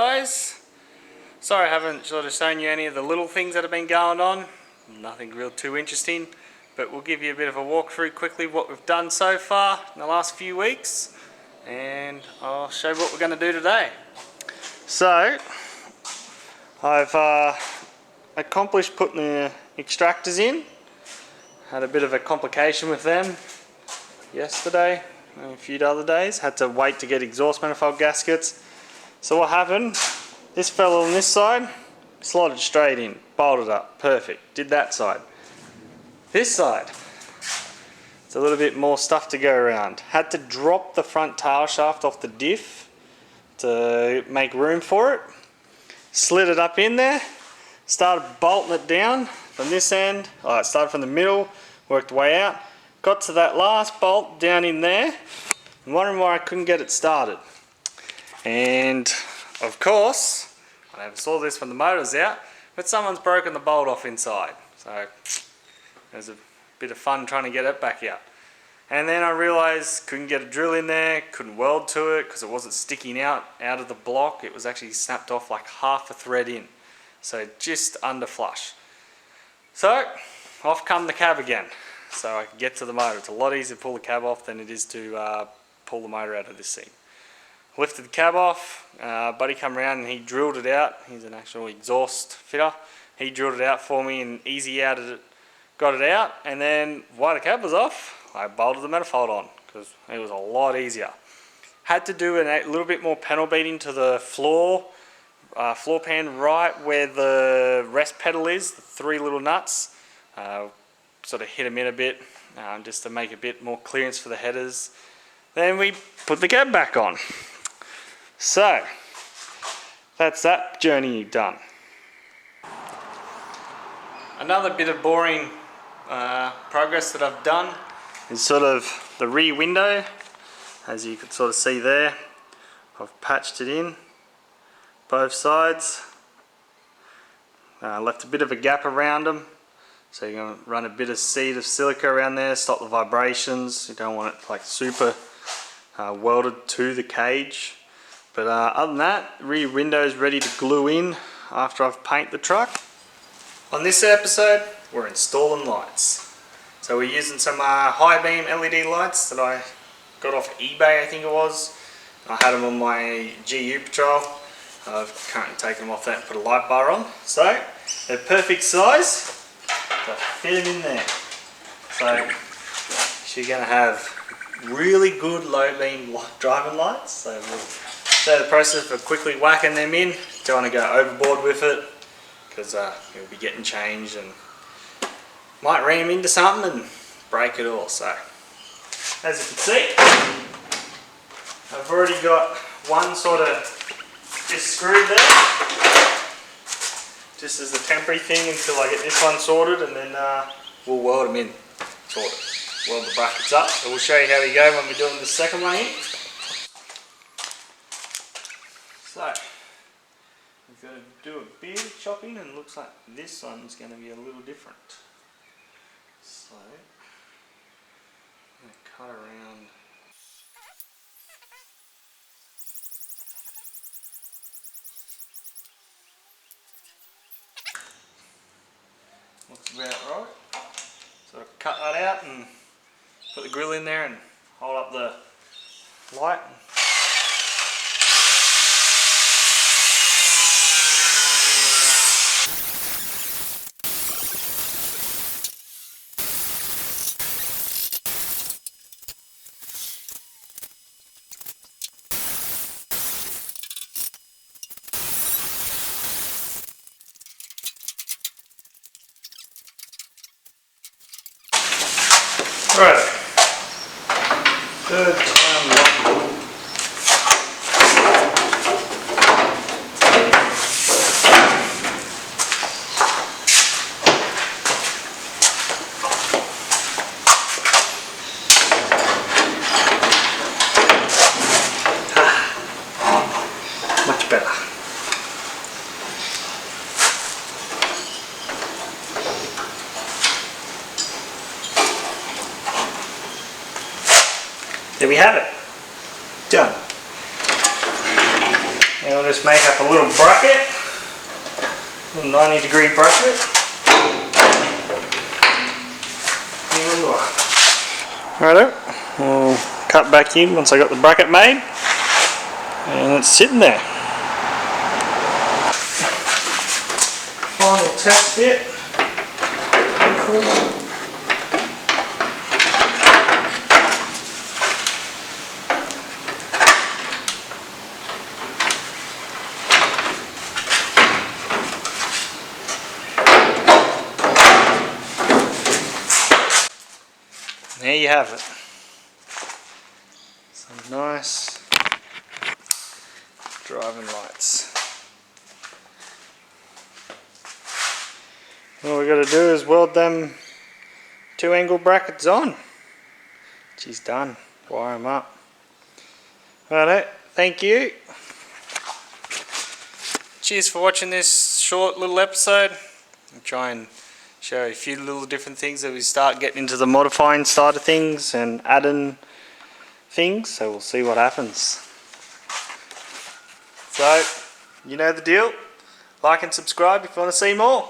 guys. Sorry I haven't sort of shown you any of the little things that have been going on. Nothing real too interesting, but we'll give you a bit of a walkthrough quickly what we've done so far in the last few weeks, and I'll show you what we're going to do today. So I've accomplished putting the extractors in. Had a bit of a complication with them yesterday and a few other days. Had to wait to get exhaust manifold gaskets. So what happened, this fell on this side, slotted straight in, bolted up, perfect. Did that side. This side, it's a little bit more stuff to go around. Had to drop the front tail shaft off the diff to make room for it. Slid it up in there, started bolting it down from this end. It started from the middle, worked way out, got to that last bolt down in there, and wondering why I couldn't get it started. And of course, I never saw this when the motor's out, but someone's broken the bolt off inside. So there's a bit of fun trying to get it back out. And then I realised couldn't get a drill in there, couldn't weld to it because it wasn't sticking out of the block. It was actually snapped off like half a thread in. So just under flush. So off come the cab again. So I can get to the motor. It's a lot easier to pull the cab off than it is to pull the motor out of this thing. Lifted the cab off, buddy come around and he drilled it out. He's an actual exhaust fitter. He drilled it out for me and easy outed it, got it out, and then while the cab was off, I bolted the manifold on because it was a lot easier. Had to do a little bit more panel beating to the floor pan right where the rest pedal is, the three little nuts. Sort of hit them in a bit just to make a bit more clearance for the headers. Then we put the cab back on. So that's that journey done. Another bit of boring progress that I've done is sort of the rear window. As you can sort of see there, I've patched it in both sides. Left a bit of a gap around them, so you're going to run a bit of seed of silica around there, stop the vibrations. You don't want it like super welded to the cage. But other than that, rear window is ready to glue in after I've painted the truck. On this episode, we're installing lights. So we're using some high beam LED lights that I got off eBay, I think it was. I had them on my GU patrol. I've currently taken them off that and put a light bar on. So they're perfect size to fit them in there. So you're going to have really good low beam driving lights. So we'll show the process of quickly whacking them in. Don't want to go overboard with it because you'll be getting changed and might ram into something and break it all. So as you can see, I've already got one sort of just screwed there, just as a temporary thing until I get this one sorted, and then we'll weld them in, sort of. Weld the brackets up, so we'll show you how we go when we're doing the second one in. So, we've got to do a bit of chopping, and it looks like this one's going to be a little different. So, I'm going to cut around. Looks about right. So I'll cut that out and put the grill in there and hold up the light. Right, third time lucky. Much better. There we have it. Done. Now just make up a little bracket, a 90-degree bracket. Righto, we'll cut back in once I got the bracket made, and it's sitting there. Final test bit. There you have it. Some nice driving lights. All we got to do is weld them 2-angle brackets on. She's done. Wire them up. Righto, thank you. Cheers for watching this short little episode. I'll try and show you a few little different things as we start getting into the modifying side of things and adding things, so we'll see what happens. So, you know the deal. Like and subscribe if you want to see more.